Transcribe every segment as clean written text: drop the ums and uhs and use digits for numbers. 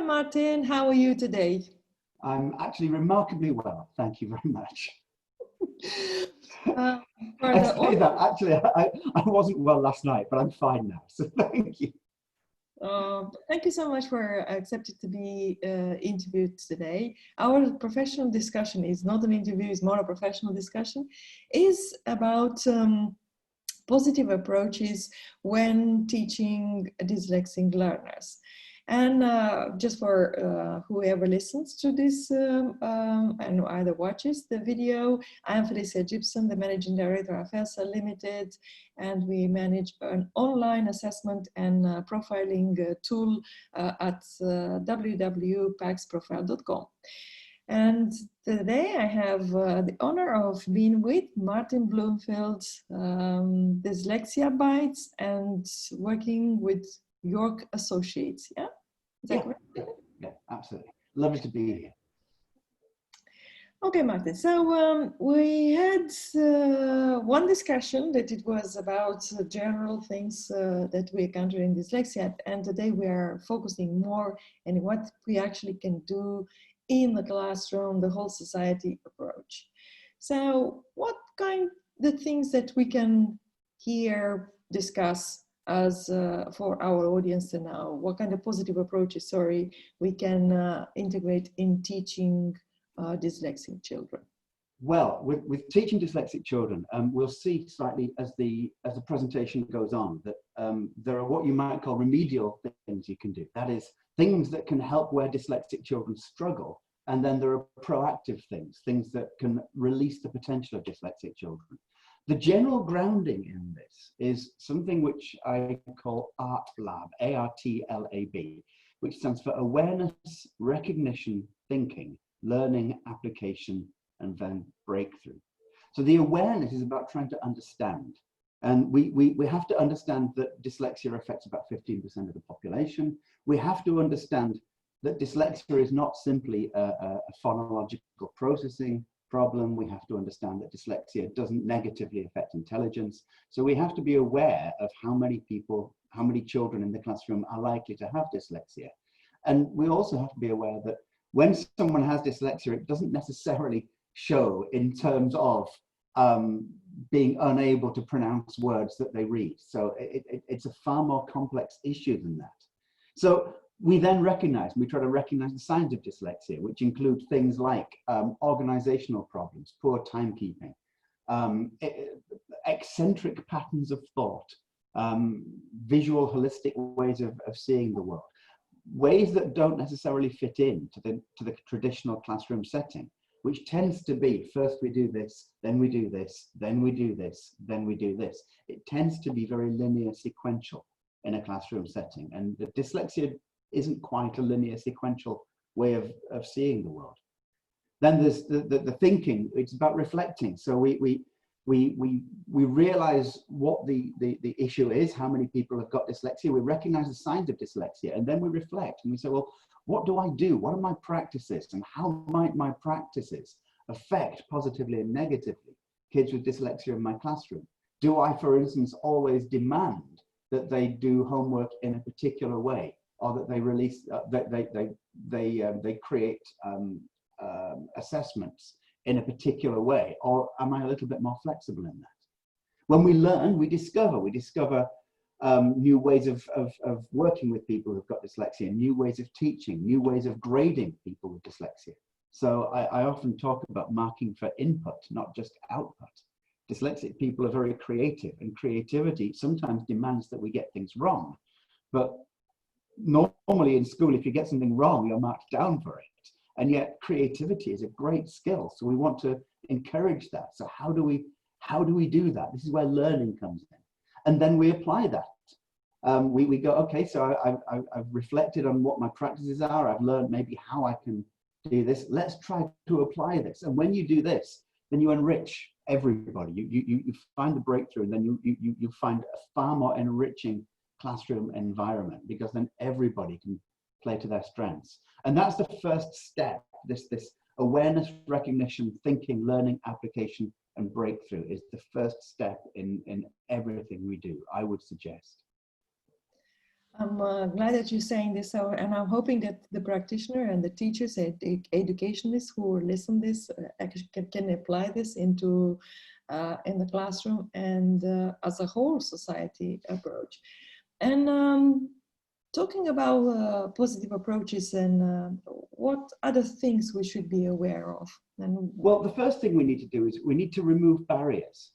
Martin, how are you today? I'm actually remarkably well, thank you very much. I say that, actually, I wasn't well last night, but I'm fine now, so thank you. Thank you so much for accepting to be interviewed today. Our professional discussion is not an interview, it's more a professional discussion, is about positive approaches when teaching dyslexic learners. And just for whoever listens to this and either watches the video, I'm Felicia Gibson, the Managing Director of ELSA Limited, and we manage an online assessment and profiling tool at www.paxprofile.com. And today I have the honor of being with Martin Bloomfield, Dyslexia Bites, and working with York Associates. Yeah? Is that correct? Yeah, absolutely. Lovely to be here. Okay, Martin. So we had one discussion that it was about general things that we encounter in dyslexia, and today we are focusing more on what we actually can do in the classroom, the whole society approach. So what kind of things that we can here discuss as for our audience to know? What kind of positive approaches, we can integrate in teaching dyslexic children? Well, with teaching dyslexic children, we'll see slightly as the presentation goes on that there are what you might call remedial things you can do. That is, things that can help where dyslexic children struggle. And then there are proactive things that can release the potential of dyslexic children. The general grounding in this is something which I call ARTLAB, A-R-T-L-A-B, which stands for Awareness, Recognition, Thinking, Learning, Application, and then Breakthrough. So the awareness is about trying to understand. And we have to understand that dyslexia affects about 15% of the population. We have to understand that dyslexia is not simply a phonological processing problem. We have to understand that dyslexia doesn't negatively affect intelligence. So we have to be aware of how many children in the classroom are likely to have dyslexia. And we also have to be aware that when someone has dyslexia, it doesn't necessarily show in terms of being unable to pronounce words that they read. So it's a far more complex issue than that. So we then we try to recognize the signs of dyslexia, which include things like organizational problems, poor timekeeping, eccentric patterns of thought, visual holistic ways of seeing the world, ways that don't necessarily fit in to the traditional classroom setting, which tends to be first we do this, then we do this, then we do this, then we do this. It tends to be very linear sequential in a classroom setting, and the dyslexia isn't quite a linear sequential way of seeing the world. Then there's the thinking. It's about reflecting. So we realize what the issue is, how many people have got dyslexia. We recognize the signs of dyslexia, and then we reflect and we say, well, what do I do? What are my practices, and how might my practices affect positively and negatively kids with dyslexia in my classroom? Do I, for instance, always demand that they do homework in a particular way, or that they release, they create assessments in a particular way, or am I a little bit more flexible in that? When we learn, we discover new ways of working with people who've got dyslexia, new ways of teaching, new ways of grading people with dyslexia. So I often talk about marking for input, not just output. Dyslexic people are very creative, and creativity sometimes demands that we get things wrong. But normally in school, if you get something wrong, you're marked down for it. And yet creativity is a great skill. So we want to encourage that. So how do we do that? This is where learning comes in. And then we apply that. We go, okay, so I've reflected on what my practices are. I've learned maybe how I can do this. Let's try to apply this. And when you do this, then you enrich everybody. You find the breakthrough, and then you find a far more enriching classroom environment, because then everybody can play to their strengths. And that's the first step. This awareness, recognition, thinking, learning, application, and breakthrough is the first step in everything we do, I would suggest. I'm glad that you're saying this, and I'm hoping that the practitioner and the teachers and the educationists who listen this actually can apply this into in the classroom and as a whole society approach. And talking about positive approaches and what other things we should be aware of. And well, the first thing we need to do is we need to remove barriers.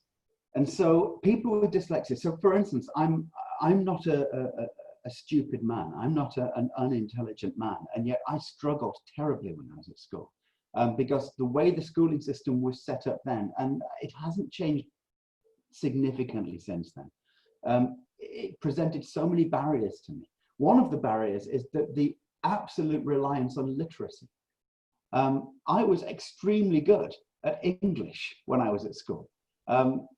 And so people with dyslexia, so for instance, I'm not a stupid man. I'm not an unintelligent man. And yet I struggled terribly when I was at school because the way the schooling system was set up then, and it hasn't changed significantly since then, it presented so many barriers to me. One of the barriers is that the absolute reliance on literacy. I was extremely good at English when I was at school,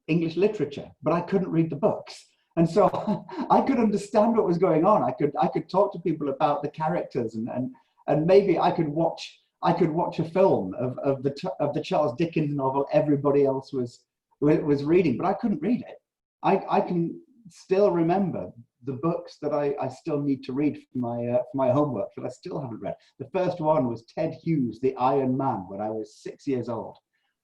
English literature, but I couldn't read the books. And so I could understand what was going on. I could talk to people about the characters, and maybe I could watch a film of the Charles Dickens novel everybody else was reading, but I couldn't read it. I can still remember the books that I still need to read for my homework that I still haven't read. The first one was Ted Hughes' The Iron Man when I was 6 years old.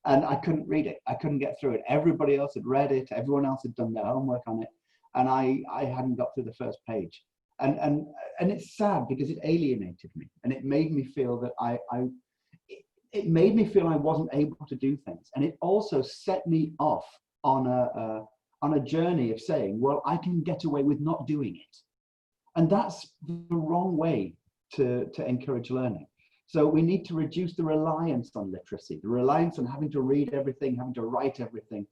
And I couldn't read it. I couldn't get through it. Everybody else had read it. Everyone else had done their homework on it. And I hadn't got through the first page. And it's sad because it alienated me. And it made me feel that it made me feel I wasn't able to do things. And it also set me off on a journey of saying, well, I can get away with not doing it. And that's the wrong way to encourage learning. So we need to reduce the reliance on literacy, the reliance on having to read everything, having to write everything,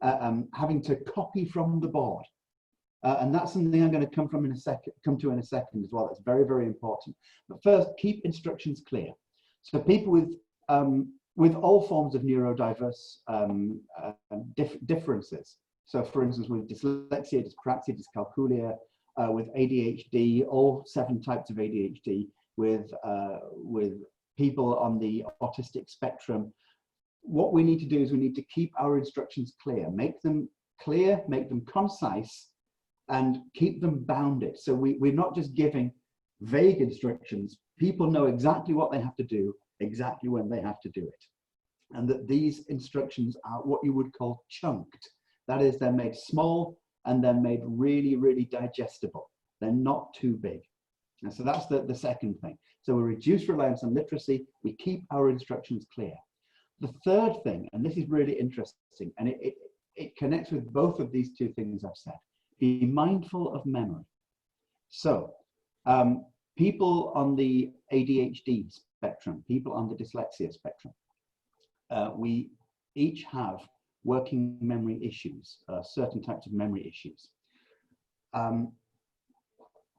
having to copy from the board. And that's something I'm going to come to in a second as well. That's very, very important. But first, keep instructions clear. So people with all forms of neurodiverse differences. So for instance, with dyslexia, dyspraxia, dyscalculia, with ADHD, all 7 types of ADHD, with people on the autistic spectrum, what we need to do is we need to keep our instructions clear, make them concise, and keep them bounded. So we're not just giving vague instructions. People know exactly what they have to do, exactly when they have to do it. And that these instructions are what you would call chunked. That is, they're made small and they're made really, really digestible. They're not too big. And so that's the second thing. So we reduce reliance on literacy, we keep our instructions clear. The third thing, and this is really interesting, and it connects with both of these 2 things I've said, be mindful of memory. So people on the ADHD spectrum, people on the dyslexia spectrum, we each have working memory issues, certain types of memory issues.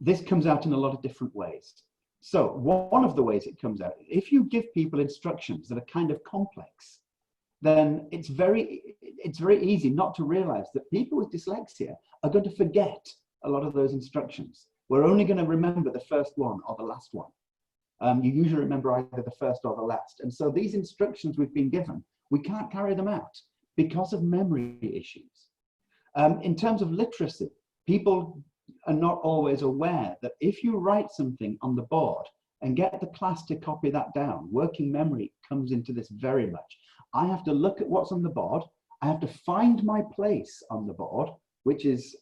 This comes out in a lot of different ways. So one of the ways it comes out, if you give people instructions that are kind of complex, then it's very easy not to realize that people with dyslexia are going to forget a lot of those instructions. We're only going to remember the first one or the last one. You usually remember either the first or the last. And so these instructions we've been given, we can't carry them out because of memory issues. In terms of literacy, people are not always aware that if you write something on the board and get the class to copy that down, working memory comes into this very much. I have to look at what's on the board. I have to find my place on the board, which is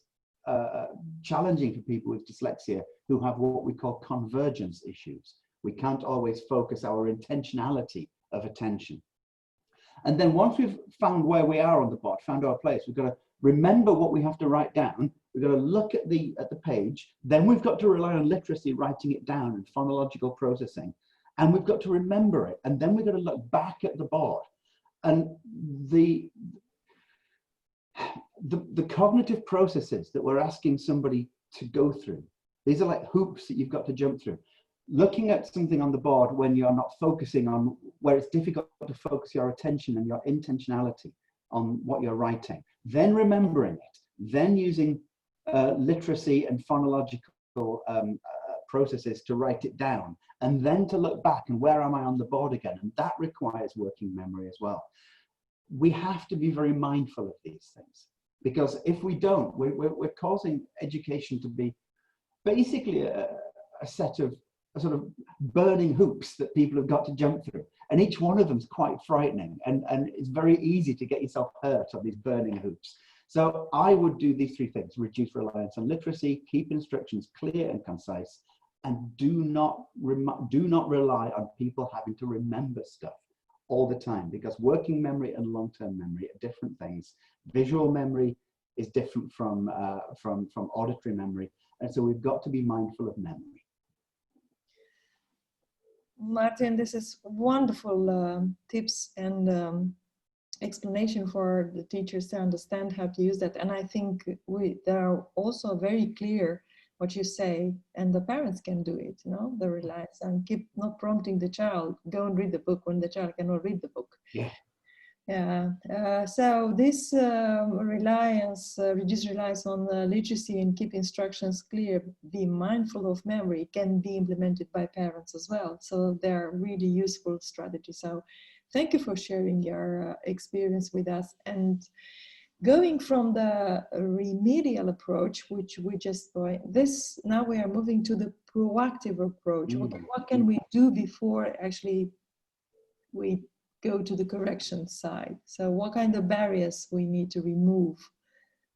challenging for people with dyslexia who have what we call convergence issues. We can't always focus our intentionality of attention. And then once we've found where we are on the board, found our place, we've got to remember what we have to write down. We've got to look at the page. Then we've got to rely on literacy, writing it down, and phonological processing. And we've got to remember it. And then we've got to look back at the board. And the cognitive processes that we're asking somebody to go through, these are like hoops that you've got to jump through. Looking at something on the board when you're not focusing on, where it's difficult to focus your attention and your intentionality on what you're writing, then remembering it, then using literacy and phonological processes to write it down, and then to look back and where am I on the board again? And that requires working memory as well. We have to be very mindful of these things, because if we don't, we're causing education to be basically a set of a sort of burning hoops that people have got to jump through. And each one of them is quite frightening. And it's very easy to get yourself hurt on these burning hoops. So I would do these three things: reduce reliance on literacy, keep instructions clear and concise, and do not rely on people having to remember stuff all the time, because working memory and long-term memory are different things. Visual memory is different from auditory memory. And so we've got to be mindful of memory. Martin, this is wonderful tips and explanation for the teachers to understand how to use that. And I think they are also very clear what you say, and the parents can do it, you know, the reliance, and keep not prompting the child, go and read the book when the child cannot read the book. Yeah. Yeah. So this reduce reliance on literacy and keep instructions clear, be mindful of memory, can be implemented by parents as well. So they're really useful strategies. So thank you for sharing your experience with us. And going from the remedial approach, which we just now we are moving to the proactive approach. What can we do before actually we go to the correction side? So what kind of barriers we need to remove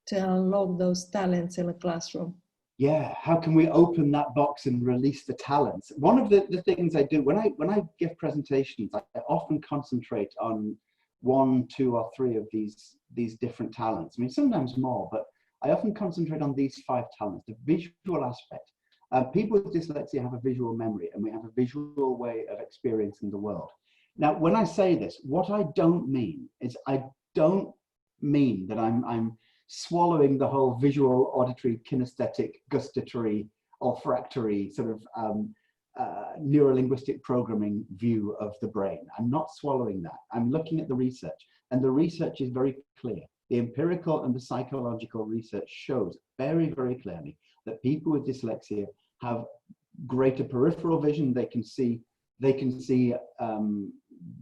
to unlock those talents in a classroom? Yeah, how can we open that box and release the talents? One of the things I do when I give presentations, I often concentrate on 1, 2, or 3 of these different talents. I mean, sometimes more, but I often concentrate on these 5 talents. The visual aspect. People with dyslexia have a visual memory, and we have a visual way of experiencing the world. Now, when I say this, what I don't mean is I don't mean that I'm swallowing the whole visual, auditory, kinesthetic, gustatory, olfactory sort of neurolinguistic programming view of the brain. I'm not swallowing that. I'm looking at the research, and the research is very clear. The empirical and the psychological research shows very, very clearly that people with dyslexia have greater peripheral vision. They can see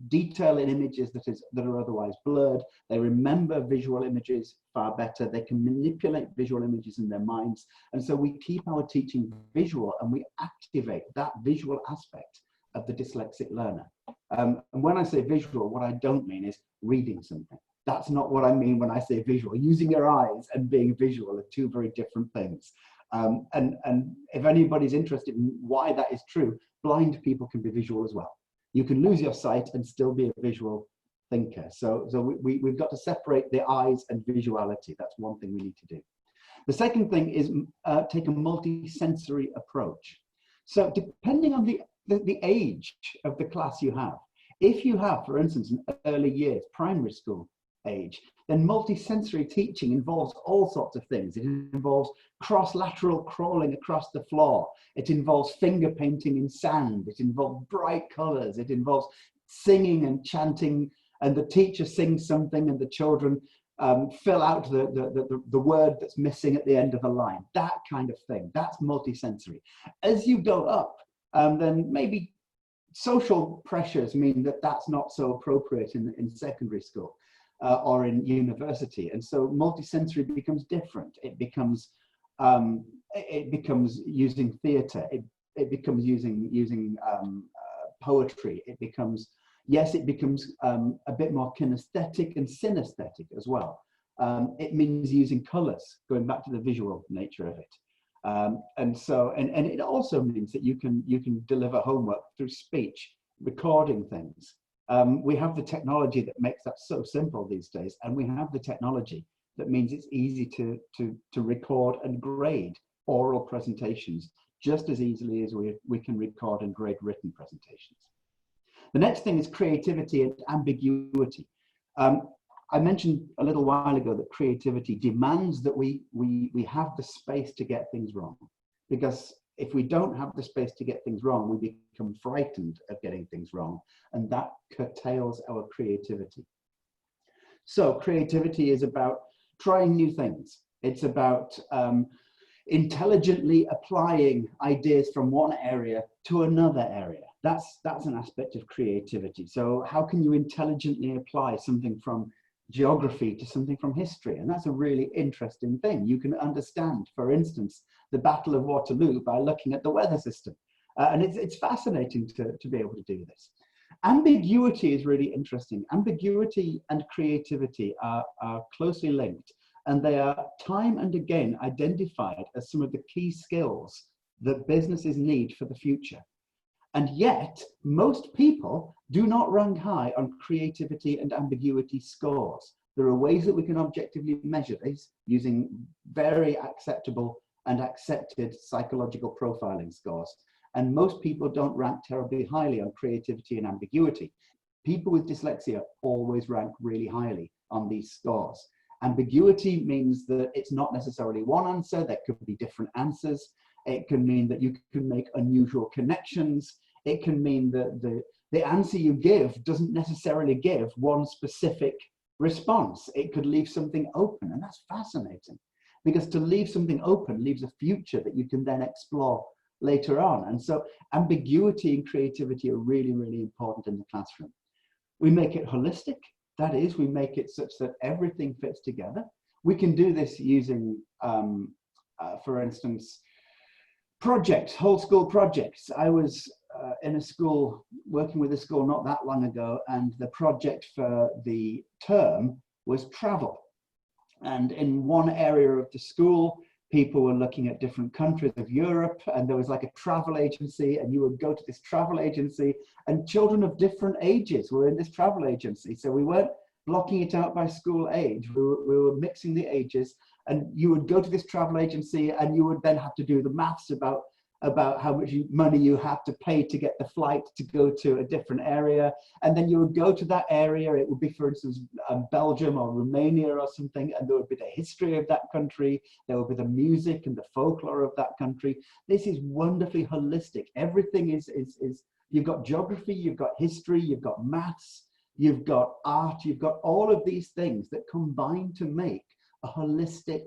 detail in images that are otherwise blurred. They remember visual images far better. They can manipulate visual images in their minds. And so we keep our teaching visual, and we activate that visual aspect of the dyslexic learner. And when I say visual, what I don't mean is reading something. That's not what I mean when I say visual. Using your eyes and being visual are 2 very different things. And if anybody's interested in why that is true, blind people can be visual as well. You can lose your sight and still be a visual thinker. So we've got to separate the eyes and visuality. That's one thing we need to do. The second thing is take a multi-sensory approach. So depending on the age of the class you have, if you have, for instance, an early years, primary school age, then multi-sensory teaching involves all sorts of things. It involves cross-lateral crawling across the floor. It involves finger painting in sand. It involves bright colors. It involves singing and chanting, and the teacher sings something and the children fill out the word that's missing at the end of the line. That kind of thing. That's multi-sensory. As you go up, then maybe social pressures mean that that's not so appropriate in secondary school. Or in university, and so multisensory becomes different. It becomes using theatre. It becomes using poetry. It becomes a bit more kinesthetic and synesthetic as well. It means using colours, going back to the visual nature of it, and it also means that you can deliver homework through speech, recording things. We have the technology that makes that so simple these days, and we have the technology that means it's easy to record and grade oral presentations just as easily as we can record and grade written presentations. The next thing is creativity and ambiguity. I mentioned a little while ago that creativity demands that we have the space to get things wrong, because if we don't have the space to get things wrong, we become frightened of getting things wrong, and that curtails our creativity. So creativity is about trying new things. It's about intelligently applying ideas from one area to another area. That's an aspect of creativity. So how can you intelligently apply something from geography to something from history. And that's a really interesting thing. You can understand, for instance, the Battle of Waterloo by looking at the weather system. And it's fascinating to be able to do this. Ambiguity is really interesting. Ambiguity and creativity are closely linked, and they are time and again identified as some of the key skills that businesses need for the future. And yet, most people do not rank high on creativity and ambiguity scores. There are ways that we can objectively measure this using very acceptable and accepted psychological profiling scores. And most people don't rank terribly highly on creativity and ambiguity. People with dyslexia always rank really highly on these scores. Ambiguity means that it's not necessarily one answer, there could be different answers. It can mean that you can make unusual connections. It can mean that the answer you give doesn't necessarily give one specific response. It could leave something open, and that's fascinating, because to leave something open leaves a future that you can then explore later on. And so ambiguity and creativity are really, really important in the classroom. We make it holistic. That is, we make it such that everything fits together. We can do this using, for instance, projects, whole school projects. I was in a school, working with a school not that long ago, and the project for the term was travel. And in one area of the school, people were looking at different countries of Europe, and there was like a travel agency, and you would go to this travel agency, and children of different ages were in this travel agency. So we weren't blocking it out by school age. We were mixing the ages, and you would go to this travel agency, and you would then have to do the maths about how much money you had to pay to get the flight to go to a different area. And then you would go to that area. It would be, for instance, Belgium or Romania or something, and there would be the history of that country. There would be the music and the folklore of that country. This is wonderfully holistic. Everything is you've got geography, you've got history, you've got maths, you've got art, you've got all of these things that combine to make a holistic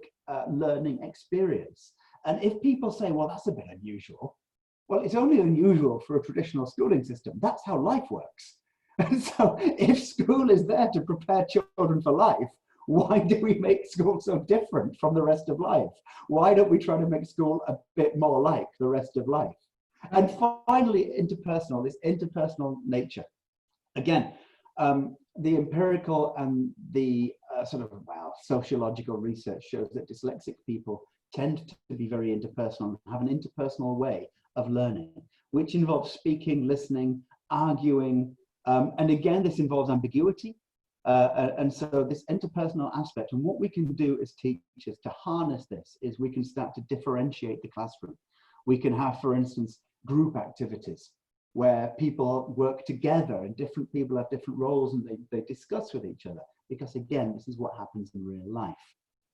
learning experience. And if people say, well, that's a bit unusual, well, it's only unusual for a traditional schooling system. That's how life works. And so if school is there to prepare children for life, why do we make school so different from the rest of life? Why don't we try to make school a bit more like the rest of life? And finally, interpersonal, this interpersonal nature. Again, the empirical and the sociological research shows that dyslexic people tend to be very interpersonal, have an interpersonal way of learning, which involves speaking, listening, arguing, and again, this involves ambiguity. And so this interpersonal aspect, and what we can do as teachers to harness this is we can start to differentiate the classroom. We can have, for instance, group activities where people work together and different people have different roles and they discuss with each other, because again, this is what happens in real life.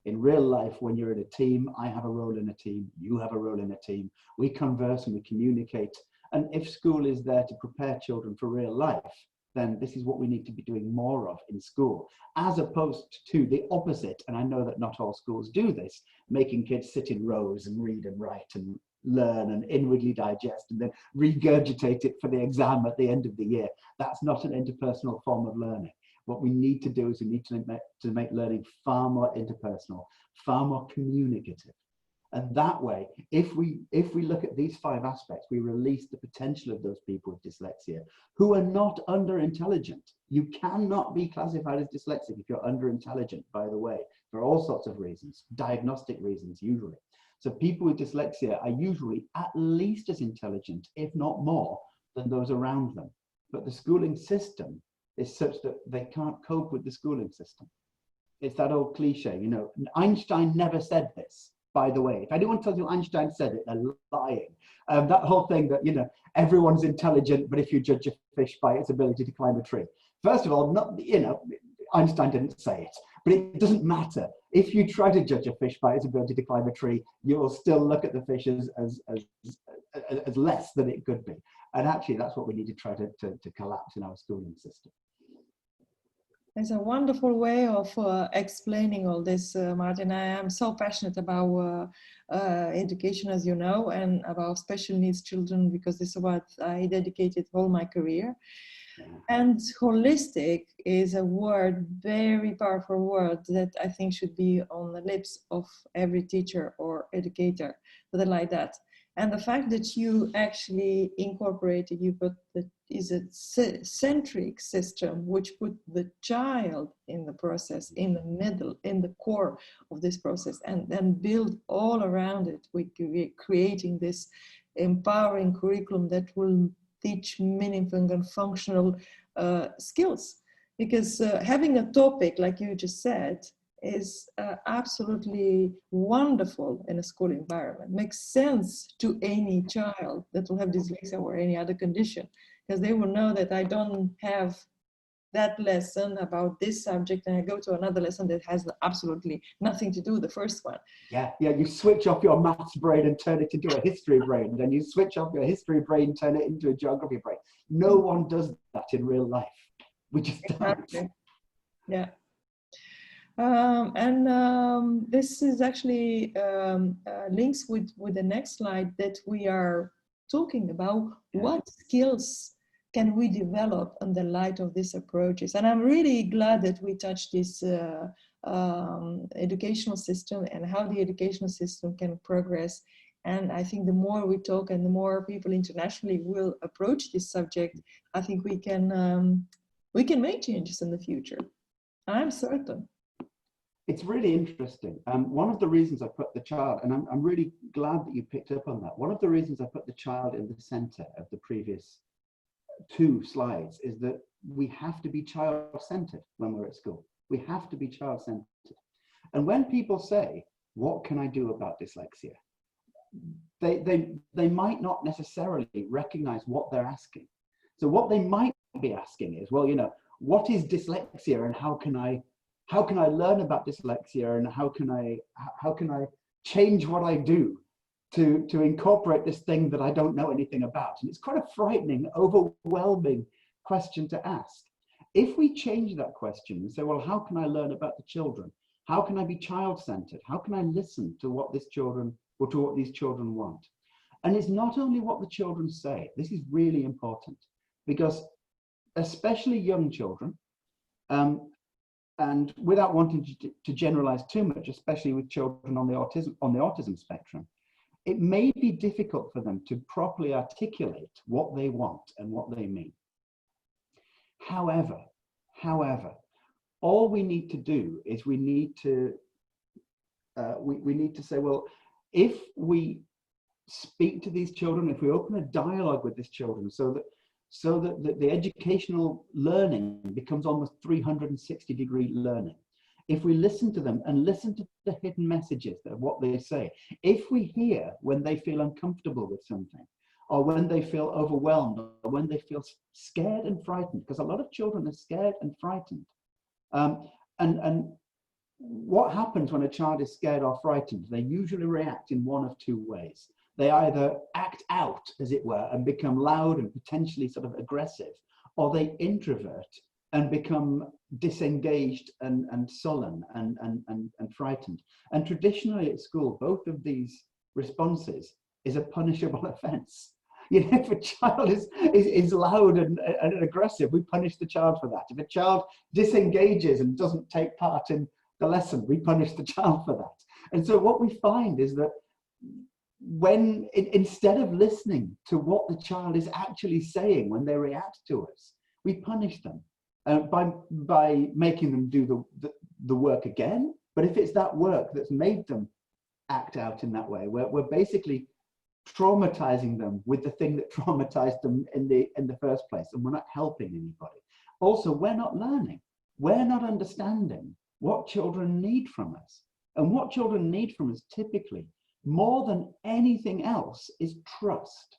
In real life, when you're in a team, I have a role in a team, you have a role in a team, we converse and we communicate. And if school is there to prepare children for real life, then this is what we need to be doing more of in school, as opposed to the opposite. And I know that not all schools do this, making kids sit in rows and read and write and learn and inwardly digest and then regurgitate it for the exam at the end of the year. That's not an interpersonal form of learning. What we need to do is we need to make learning far more interpersonal, far more communicative. And that way, if we look at these 5 aspects, we release the potential of those people with dyslexia who are not under-intelligent. You cannot be classified as dyslexic if you're under-intelligent, by the way, for all sorts of reasons, diagnostic reasons usually. So people with dyslexia are usually at least as intelligent, if not more, than those around them. But the schooling system is such that they can't cope with the schooling system. It's that old cliche, you know, Einstein never said this, by the way. If anyone tells you Einstein said it, they're lying. That whole thing that, you know, everyone's intelligent, but if you judge a fish by its ability to climb a tree. First of all, not, you know, Einstein didn't say it, but it doesn't matter. If you try to judge a fish by its ability to climb a tree, you will still look at the fish as less than it could be. And actually, that's what we need to try to collapse in our schooling system. It's a wonderful way of explaining all this, Martin. I am so passionate about education, as you know, and about special needs children, because this is what I dedicated all my career. And holistic is a word, very powerful word that I think should be on the lips of every teacher or educator, something like that. And the fact that you actually incorporated, you put the, is a centric system, which put the child in the process, in the middle, in the core of this process, and then build all around it. We're creating this empowering curriculum that will teach meaningful and functional skills, because having a topic like you just said is absolutely wonderful in a school environment. Makes sense to any child that will have dyslexia or any other condition, because they will know that I don't have that lesson about this subject and I go to another lesson that has absolutely nothing to do with the first one. Yeah, you switch off your maths brain and turn it into a history brain, then you switch off your history brain, turn it into a geography brain. No one does that in real life. We just don't. Yeah. This is actually links with the next slide that we are talking about. What skills can we develop in the light of these approaches? And I'm really glad that we touched this educational system and how the educational system can progress. And I think the more we talk and the more people internationally will approach this subject, I think we can make changes in the future. I'm certain. It's really interesting. One of the reasons I put the child, and I'm really glad that you picked up on that. One of the reasons I put the child in the center of the previous 2 slides is that we have to be child-centered when we're at school. We have to be child-centered. And when people say, what can I do about dyslexia? They might not necessarily recognize what they're asking. So what they might be asking is, well, you know, what is dyslexia and how can I learn about dyslexia, and how can I change what I do to incorporate this thing that I don't know anything about? And it's quite a frightening, overwhelming question to ask. If we change that question and say, well, how can I learn about the children? How can I be child-centered? How can I listen to what these children want? And it's not only what the children say. This is really important, because especially young children, and without wanting to generalize too much, especially with children on the autism spectrum, it may be difficult for them to properly articulate what they want and what they mean. However, all we need to do is we need to say, well, if we speak to these children, if we open a dialogue with these children, so that the educational learning becomes almost 360-degree learning. If we listen to them and listen to the hidden messages of what they say, if we hear when they feel uncomfortable with something, or when they feel overwhelmed, or when they feel scared and frightened, because a lot of children are scared and frightened. And what happens when a child is scared or frightened? They usually react in one of 2 ways. They either act out, as it were, and become loud and potentially sort of aggressive, or they introvert and become disengaged and sullen and frightened. And traditionally at school, both of these responses is a punishable offense. You know, if a child is loud and aggressive, we punish the child for that. If a child disengages and doesn't take part in the lesson, we punish the child for that. And so what we find is that when instead of listening to what the child is actually saying when they react to us, we punish them by making them do the work again. But if it's that work that's made them act out in that way, we're basically traumatizing them with the thing that traumatized them in the first place, and we're not helping anybody. Also, we're not learning, we're not understanding what children need from us. And what children need from us typically, more than anything else, is trust.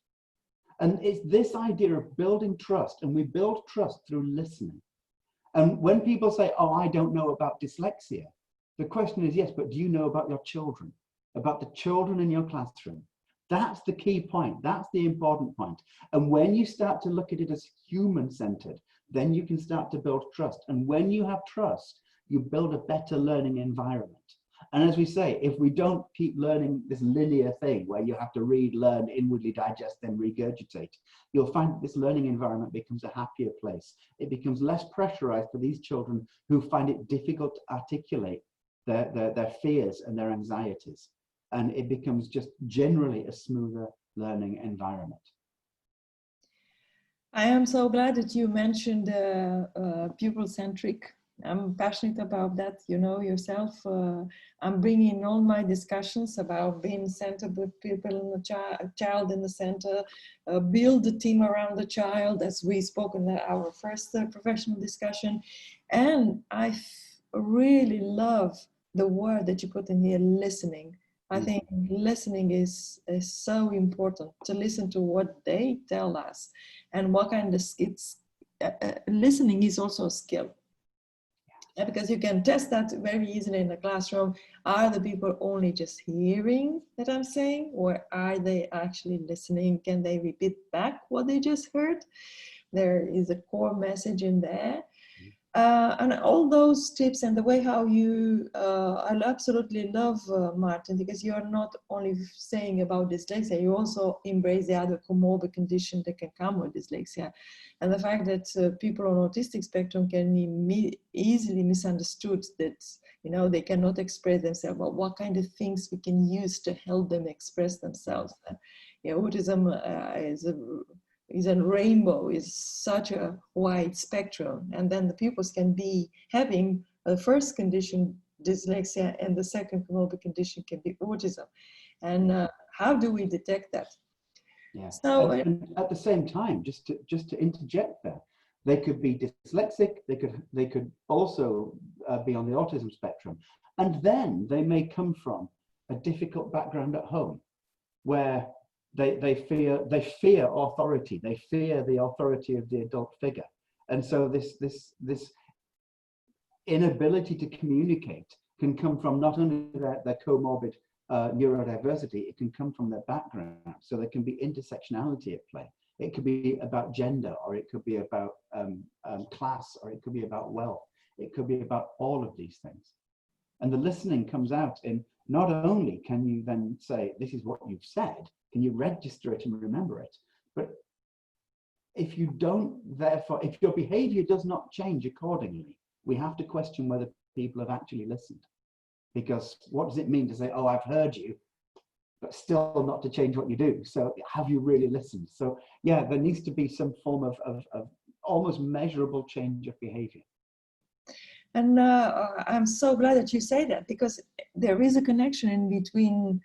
And it's this idea of building trust, and we build trust through listening. And when people say, oh, I don't know about dyslexia, the question is, yes, but do you know about your children, about the children in your classroom? That's the key point. That's the important point. And when you start to look at it as human-centered, then you can start to build trust. And when you have trust, you build a better learning environment. And as we say, if we don't keep learning this linear thing where you have to read, learn, inwardly digest, then regurgitate, you'll find that this learning environment becomes a happier place. It becomes less pressurized for these children who find it difficult to articulate their fears and their anxieties. And it becomes just generally a smoother learning environment. I am so glad that you mentioned pupil-centric. I'm passionate about that, you know yourself. I'm bringing all my discussions about being center, with people in the child in the center, build a team around the child, as we spoke in our first professional discussion. And I really love the word that you put in here, listening. I think listening is so important, to listen to what they tell us and what kind of skills. Listening is also a skill. Yeah, because you can test that very easily in the classroom. Are the people only just hearing that I'm saying, or are they actually listening? Can they repeat back what they just heard? There is a core message in there. And all those tips and the way how you, I absolutely love Martin, because you're not only saying about dyslexia, you also embrace the other comorbid condition that can come with dyslexia. And the fact that people on autistic spectrum can be easily misunderstood, that, you know, they cannot express themselves, but what kind of things we can use to help them express themselves. You know, autism is a rainbow, is such a wide spectrum. And then the pupils can be having the first condition, dyslexia, and the second comorbid condition can be autism. And how do we detect that? Yeah. So, and at the same time, just to interject there, they could be dyslexic, they could also be on the autism spectrum. And then they may come from a difficult background at home, where they fear authority. They fear the authority of the adult figure, and so this inability to communicate can come from not only their comorbid neurodiversity, it can come from their background. So there can be intersectionality at play. It could be about gender, or it could be about class, or it could be about wealth. It could be about all of these things. And the listening comes out in, not only can you then say, this is what you've said, can you register it and remember it? But if you don't, therefore, if your behavior does not change accordingly, we have to question whether people have actually listened. Because what does it mean to say, oh, I've heard you, but still not to change what you do? So have you really listened? So yeah, there needs to be some form of almost measurable change of behavior. And I'm so glad that you say that, because there is a connection in between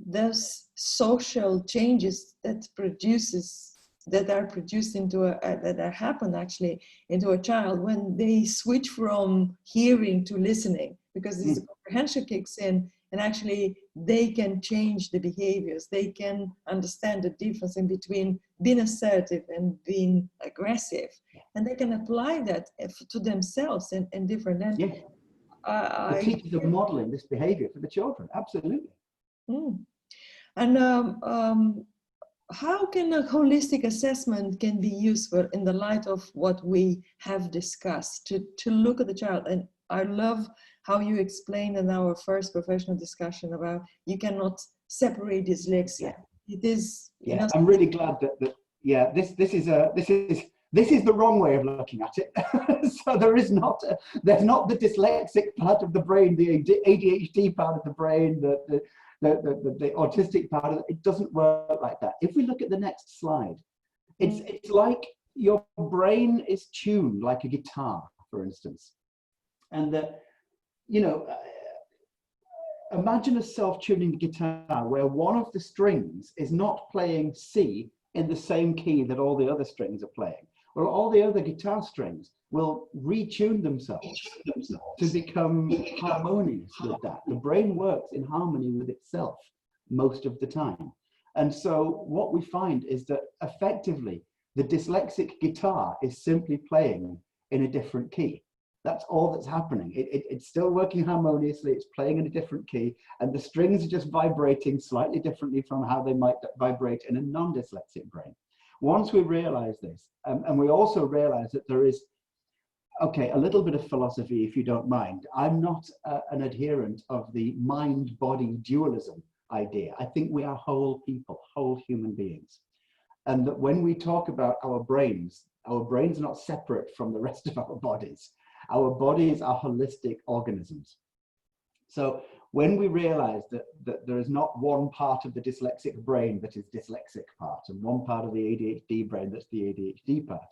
those social changes that are produced into that happen actually into a child when they switch from hearing to listening, because this comprehension kicks in, and actually they can change the behaviors. They can understand the difference in between being assertive and being aggressive, and they can apply that to themselves in different. And yeah. The teachers are modeling this behavior for the children. Absolutely. And how can a holistic assessment can be useful in the light of what we have discussed to look at the child? And I love how you explained in our first professional discussion about you cannot separate dyslexia. It is, you know, I'm really glad that yeah, this is the wrong way of looking at it. So there's not the dyslexic part of the brain, the ADHD part of the brain, the autistic part of it. It doesn't work like that. If we look at the next slide, it's like your brain is tuned like a guitar, for instance, and that, you know, imagine a self-tuning guitar where one of the strings is not playing C in the same key that all the other strings are playing. Well, all the other guitar strings will retune themselves to become harmonious with that. The brain works in harmony with itself most of the time. And so what we find is that effectively the dyslexic guitar is simply playing in a different key. That's all that's happening. It's still working harmoniously, it's playing in a different key, and the strings are just vibrating slightly differently from how they might vibrate in a non-dyslexic brain. Once we realize this, and we also realize that there is Okay, a little bit of philosophy, if you don't mind. I'm not an adherent of the mind-body dualism idea. I think we are whole people, whole human beings. And that when we talk about our brains are not separate from the rest of our bodies. Our bodies are holistic organisms. So when we realize that there is not one part of the dyslexic brain that is dyslexic part, and one part of the ADHD brain that's the ADHD part,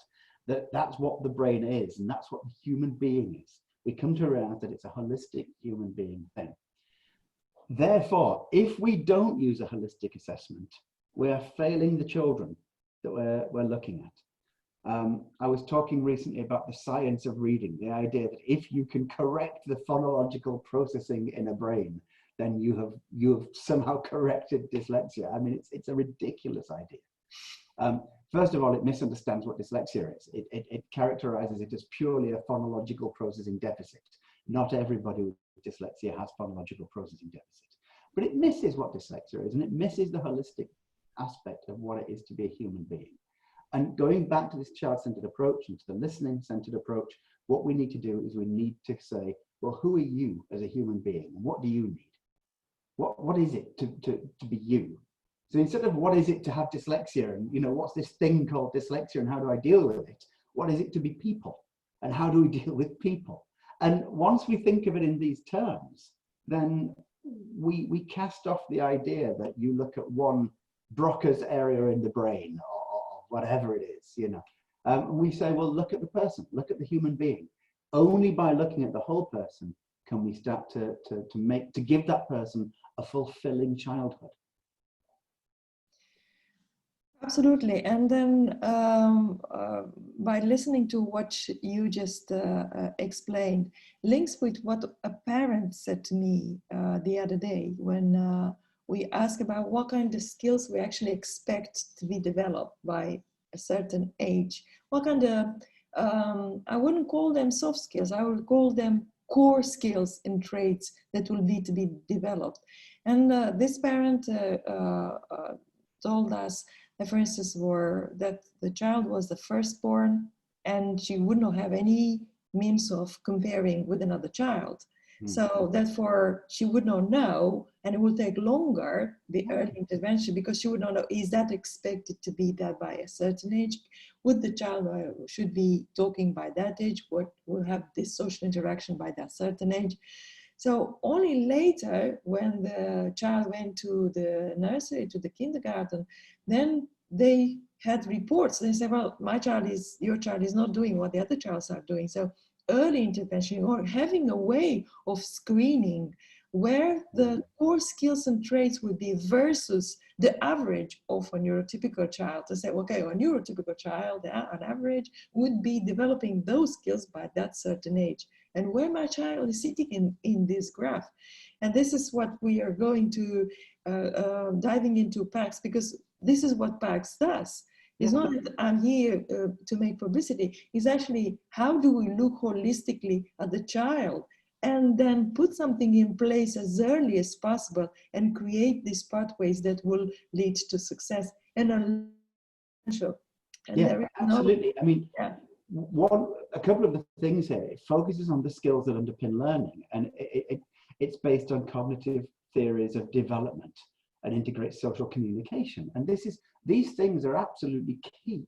that's what the brain is, and that's what the human being is. We come to realize that it's a holistic human being thing. Therefore, if we don't use a holistic assessment, we are failing the children that we're looking at. I was talking recently about the science of reading, the idea that if you can correct the phonological processing in a brain, then you have somehow corrected dyslexia. I mean, it's a ridiculous idea. First of all, it misunderstands what dyslexia is. It characterizes it as purely a phonological processing deficit. Not everybody with dyslexia has phonological processing deficit. But it misses what dyslexia is, and it misses the holistic aspect of what it is to be a human being. And going back to this child-centered approach and to the listening-centered approach, what we need to do is we need to say, well, who are you as a human being? And what do you need? What is it to be you? So instead of what is it to have dyslexia and, you know, what's this thing called dyslexia and how do I deal with it? What is it to be people? And how do we deal with people? And once we think of it in these terms, then we cast off the idea that you look at one Broca's area in the brain or whatever it is, you know. We say, well, look at the person, look at the human being. Only by looking at the whole person can we start to give that person a fulfilling childhood. Absolutely. And then by listening to what you just explained, links with what a parent said to me the other day when we asked about what kind of skills we actually expect to be developed by a certain age. What kind of, I wouldn't call them soft skills, I would call them core skills and traits that will be to be developed. And this parent told us, for instance, that the child was the firstborn and she would not have any means of comparing with another child. So therefore, she would not know, and it will take longer, the early intervention, because she would not know, is that expected to be that by a certain age? Would the child should be talking by that age? What will have this social interaction by that certain age? So only later, when the child went to the nursery, to the kindergarten, then they had reports. They said, well, your child is not doing what the other childs are doing. So early intervention, or having a way of screening where the core skills and traits would be versus the average of a neurotypical child, to say, okay, a neurotypical child on average would be developing those skills by that certain age, and where my child is sitting in this graph. And this is what we are going to diving into PACS, because this is what PACS does. It's not that I'm here to make publicity. It's actually, how do we look holistically at the child and then put something in place as early as possible and create these pathways that will lead to success and potential. And yeah, absolutely. I mean, a couple of the things here, it focuses on the skills that underpin learning, and it's based on cognitive theories of development and integrates social communication. And these things are absolutely key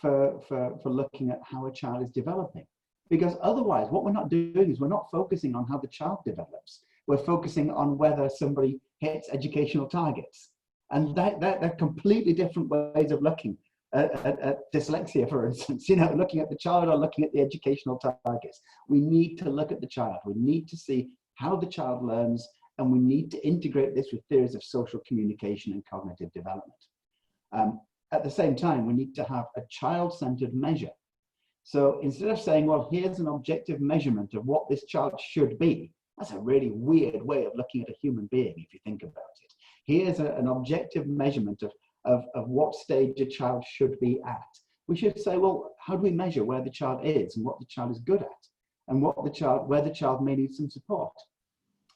for looking at how a child is developing. Because otherwise, what we're not doing is we're not focusing on how the child develops. We're focusing on whether somebody hits educational targets. And they're completely different ways of looking at dyslexia, for instance, you know, looking at the child or looking at the educational targets. We need to look at the child. We need to see how the child learns, and we need to integrate this with theories of social communication and cognitive development. At the same time, we need to have a child-centered measure. So instead of saying, well, here's an objective measurement of what this child should be, that's a really weird way of looking at a human being, if you think about it. Here's an objective measurement of what stage a child should be at. We should say, well, how do we measure where the child is and what the child is good at, and where the child may need some support?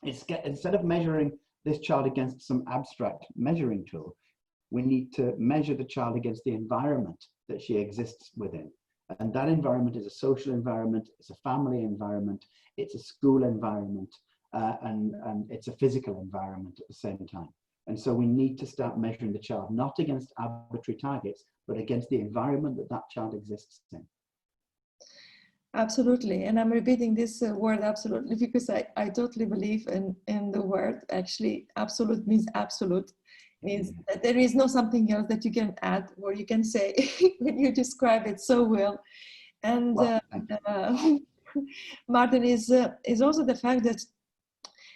Instead of measuring this child against some abstract measuring tool, we need to measure the child against the environment that she exists within. And that environment is a social environment, it's a family environment, it's a school environment, and it's a physical environment at the same time. And so we need to start measuring the child, not against arbitrary targets, but against the environment that that child exists in. Absolutely. And I'm repeating this word absolutely because I totally believe in the word. Actually, absolute means absolute. Means that there is no something else that you can add or you can say when you describe it so well. And Martin, is also the fact that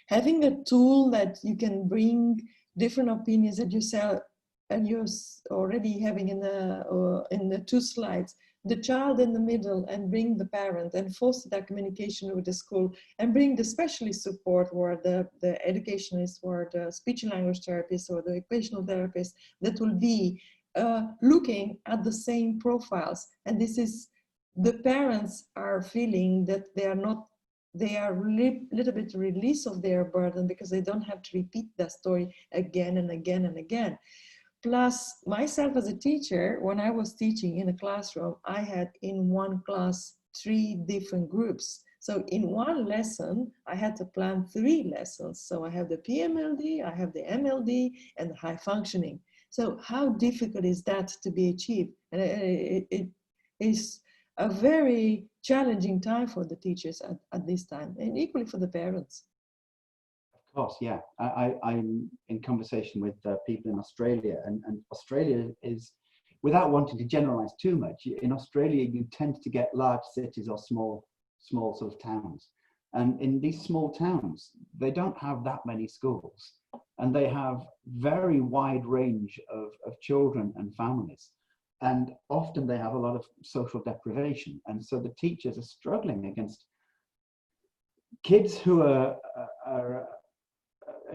having a tool that you can bring different opinions that you sell, and you're already having in the 2 slides, the child in the middle, and bring the parent and foster that communication with the school, and bring the specialist support or the educationist or the speech and language therapist or the occupational therapist that will be looking at the same profiles. And this is, the parents are feeling that they are a little bit release of their burden because they don't have to repeat that story again and again and again. Plus, myself as a teacher, when I was teaching in a classroom, I had in one class 3 different groups. So in one lesson, I had to plan 3 lessons. So I have the PMLD, I have the MLD, and high functioning. So how difficult is that to be achieved? And it is a very challenging time for the teachers at this time, and equally for the parents. Of course, yeah. I'm in conversation with people in Australia, and Australia is, without wanting to generalize too much, in Australia you tend to get large cities or small sort of towns. And in these small towns, they don't have that many schools, and they have very wide range of children and families. And often they have a lot of social deprivation. And so the teachers are struggling against kids who are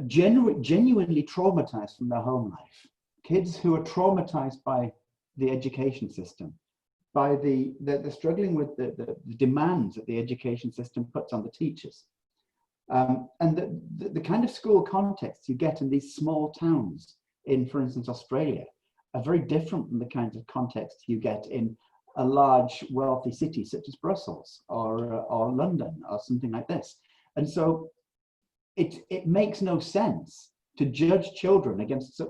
genuinely traumatized from their home life, kids who are traumatized by the education system, by they're struggling with the demands that the education system puts on the teachers. And the kind of school context you get in these small towns in, for instance, Australia, are very different from the kinds of context you get in a large, wealthy city such as Brussels or London or something like this. And so it makes no sense to judge children against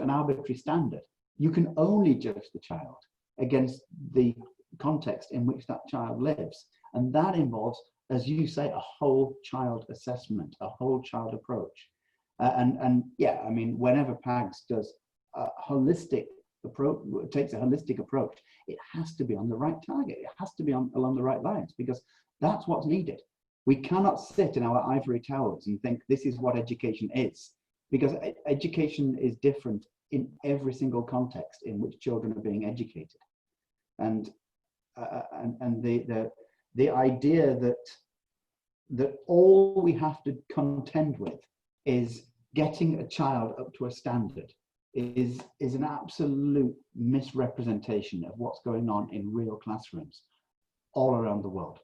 an arbitrary standard. You can only judge the child against the context in which that child lives. And that involves, as you say, a whole child assessment, a whole child approach. And yeah, I mean, whenever PAGS does a holistic approach, takes a holistic approach, it has to be on the right target. It has to be along the right lines, because that's what's needed. We cannot sit in our ivory towers and think this is what education is, because education is different in every single context in which children are being educated. And the idea that all we have to contend with is getting a child up to a standard is an absolute misrepresentation of what's going on in real classrooms all around the world.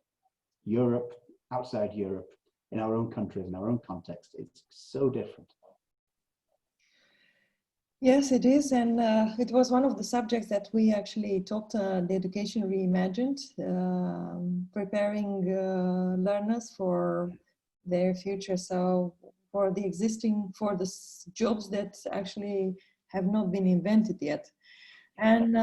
Europe, outside Europe, in our own countries, in our own context, it's so different. Yes, it is, and it was one of the subjects that we actually taught the Education Reimagined, preparing learners for their future. So for the jobs that actually have not been invented yet. And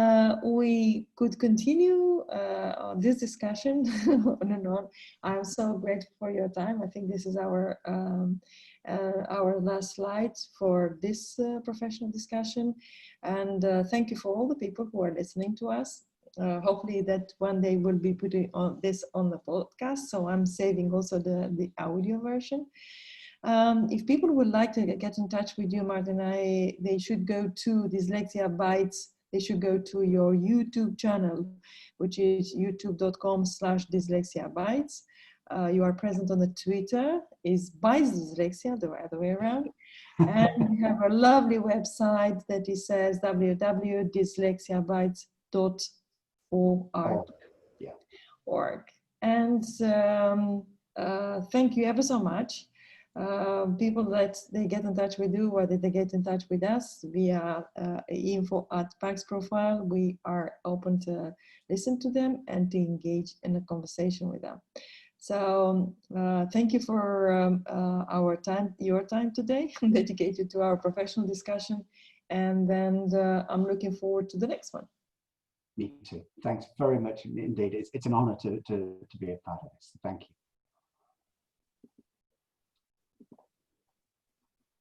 we could continue on this discussion on and on. I'm so grateful for your time. I think this is our last slide for this professional discussion. And thank you for all the people who are listening to us. Hopefully that one day we'll be putting this on the podcast. So I'm saving also the audio version. If people would like to get in touch with you, Martin, they should go to Dyslexia Bites. They should go to your YouTube channel, which is youtube.com/dyslexiabytes. You are present on the Twitter, is Bites Dyslexia, the other way around. And you have a lovely website that it says www.dyslexiabytes.org. Yeah. And thank you ever so much people that they get in touch with you, or that they get in touch with us via info@Pax profile. We are open to listen to them and to engage in a conversation with them. So thank you for your time today, dedicated to our professional discussion. And then I'm looking forward to the next one. Me too. Thanks very much indeed. It's an honor to be a part of this. Thank you.